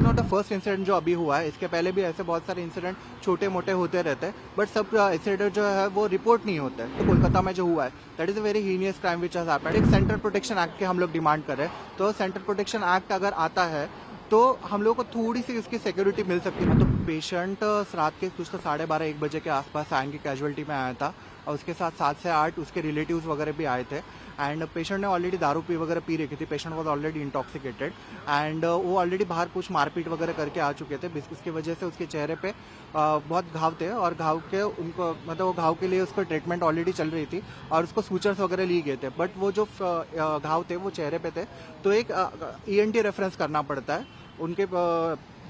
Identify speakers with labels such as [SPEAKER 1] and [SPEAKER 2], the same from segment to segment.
[SPEAKER 1] Not the first incident जो अभी हुआ है, इसके पहले भी ऐसे बहुत सारे इंसिडेंट छोटे मोटे होते रहते हैं, बट सब इंसिडेंट जो है वो रिपोर्ट नहीं होते हैं। तो कोलकाता में जो हुआ है that is a very heinous crime which has happened. एक सेंट्रल प्रोटेक्शन एक्ट के हम लोग डिमांड कर रहे हैं। तो सेंट्रल प्रोटेक्शन एक्ट अगर आता है तो हम लोग को थोड़ी सी उसकी सिक्योरिटी मिल सकती है। तो पेशेंट रात के कुछ तो 12:30-1 बजे के आसपास आएंगे कैजुअलिटी में आया था, और उसके साथ 7 से 8 उसके रिलेटिव्स वगैरह भी आए थे। एंड पेशेंट ने ऑलरेडी दारू पी वगैरह पी रखी थी। Patient was already intoxicated and वो ऑलरेडी बाहर कुछ मारपीट वगैरह करके आ चुके थे। उसकी वजह से उसके चेहरे पे बहुत घाव थे, और घाव के उनको मतलब वो घाव के लिए उसको ट्रीटमेंट ऑलरेडी चल रही थी, और उसको सूचर्स वगैरह लिए गए थे। बट वो जो घाव थे वो चेहरे पे थे, तो एक ENT रेफरेंस करना पड़ता है, उनके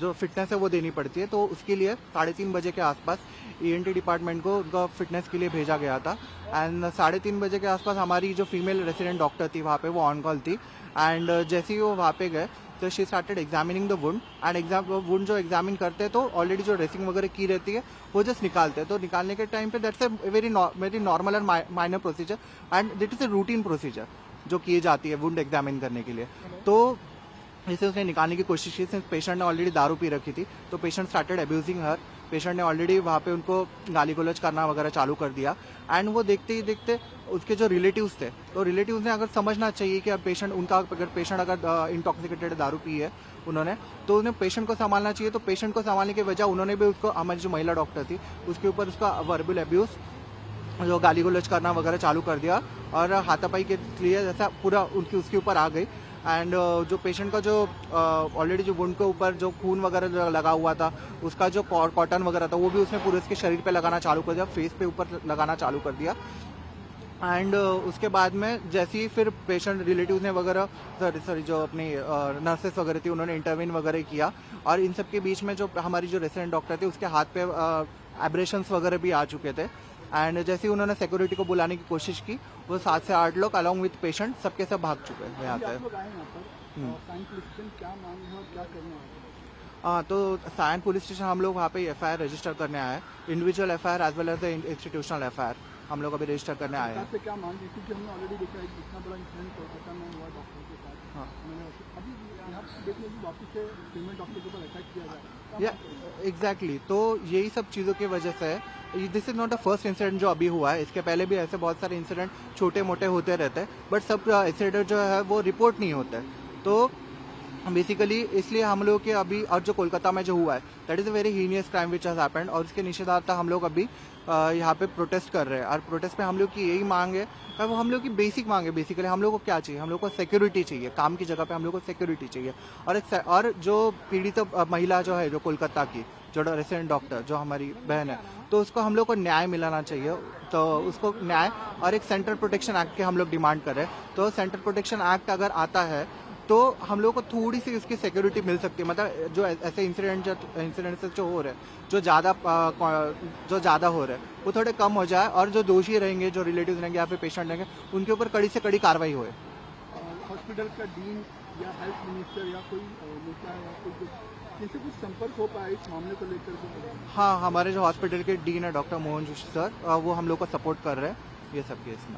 [SPEAKER 1] जो फिटनेस है वो देनी पड़ती है। तो उसके लिए 3:30 बजे के आसपास ENT डिपार्टमेंट को उनका फिटनेस के लिए भेजा गया था। एंड 3:30 बजे के आसपास हमारी जो फीमेल रेसिडेंट डॉक्टर थी वहाँ पे वो ऑन कॉल थी। एंड जैसे ही वो वहाँ पे गए तो she started examining the wound. And wound जो एग्जामिन करते हैं तो ऑलरेडी जो ड्रेसिंग वगैरह की रहती है वो जस्ट निकालते हैं। तो निकालने के टाइम पे that's a very normal and minor procedure, and that is a routine procedure जो की जाती है वुंड एग्जामिन करने के लिए। तो इसे उसने निकालने की कोशिश की। सिंस पेशेंट ने ऑलरेडी दारू पी रखी थी, तो पेशेंट स्टार्टेड अब्यूजिंग हर। पेशेंट ने ऑलरेडी वहाँ पे उनको गाली गलौज करना वगैरह चालू कर दिया। एंड वो देखते ही देखते उसके जो रिलेटिव्स थे, तो रिलेटिव्स ने अगर समझना चाहिए कि अब पेशेंट उनका अगर पेशेंट अगर इंटॉक्सिकेटेड दारू पी है उन्होंने, तो उन्हें पेशेंट को संभालना चाहिए। तो पेशेंट को संभालने की वजह उन्होंने भी उसको, हमारी जो महिला डॉक्टर थी उसके ऊपर उसका वर्बल अब्यूज जो गाली गलौज करना वगैरह चालू कर दिया, और हाथापाई के लिए जैसा पूरा उसके ऊपर आ गई। एंड जो पेशेंट का जो ऑलरेडी जो वुंड के ऊपर जो खून वगैरह लगा हुआ था, उसका जो कॉटन वगैरह था वो भी उसने पूरे उसके शरीर पे लगाना चालू कर दिया, फेस पे ऊपर लगाना चालू कर दिया। एंड उसके बाद में जैसे ही फिर पेशेंट रिलेटिव्स ने वगैरह सॉरी जो अपनी नर्सेस वगैरह थी उन्होंने इंटरवीन वगैरह किया, और इन सब के बीच में जो हमारी जो रेसिडेंट डॉक्टर थी उसके हाथ पे एब्रेशंस वगैरह भी आ चुके थे। एंड जैसे ही उन्होंने सिक्योरिटी को बुलाने की कोशिश की, वो 7 से 8 लोग अलॉन्ग विद पेशेंट सबके सब भाग चुके हैं यहाँ से। हाँ, तो सायन पुलिस स्टेशन हम लोग वहाँ पे FIR रजिस्टर करने आए हैं। Individual FIR as well as the institutional FIR हम लोग अभी रजिस्टर करने आए हैं।
[SPEAKER 2] क्या मांग है, क्योंकि हमने ऑलरेडी देखा है इतना बड़ा इंसिडेंट कोलकाता में हुआ डॉक्टर के साथ।
[SPEAKER 1] हाँ,
[SPEAKER 2] अभी यहाँ देख लीजिए वापस से फीमेल डॉक्टर के ऊपर अटैक किया जा रहा है।
[SPEAKER 1] या एग्जैक्टली, तो यही सब चीज़ों की वजह से this is not the first incident जो अभी हुआ है। इसके पहले भी ऐसे बहुत सारे इंसिडेंट छोटे मोटे होते रहते हैं, बट सब इंसिडेंट जो है वो रिपोर्ट नहीं होते। तो बेसिकली इसलिए हम लोग के अभी, और जो कोलकाता में जो हुआ है that is a very heinous crime which has happened, और उसके निषेधार्थ हम लोग अभी यहाँ पे प्रोटेस्ट कर रहे हैं। और प्रोटेस्ट में हम लोग की यही मांग है, वो हम लोग की बेसिक मांग है। बेसिकली हम लोग को क्या चाहिए, हम लोग को सिक्योरिटी चाहिए, काम की जगह पे हम लोग को सिक्योरिटी चाहिए। और जो पीड़ित महिला जो है, जो कोलकाता की जो रेसिडेंट डॉक्टर जो हमारी बहन है, तो उसको हम लोग को न्याय मिलाना चाहिए। तो उसको न्याय और एक सेंट्रल प्रोटेक्शन एक्ट के हम लोग डिमांड कर रहे हैं। तो सेंट्रल प्रोटेक्शन एक्ट अगर आता है तो हम लोग को थोड़ी सी उसकी सिक्योरिटी मिल सकती है। मतलब जो ऐसे इंसिडेंट्स जो हो रहे हैं, जो ज़्यादा हो रहे हैं, वो थोड़े कम हो जाए, और जो दोषी रहेंगे, जो रिलेटिव्स रहेंगे या फिर पेशेंट रहेंगे, उनके ऊपर कड़ी से कड़ी कार्रवाई होए।
[SPEAKER 2] हॉस्पिटल का डीन या हेल्थ मिनिस्टर या कोई नेता या कोई किसी कुछ संपर्क हो पाया इस मामले को लेकर?
[SPEAKER 1] हाँ, हमारे जो हॉस्पिटल के डीन है डॉक्टर मोहन जोशी सर, वो हम लोग को सपोर्ट कर रहे हैं ये सब केस में।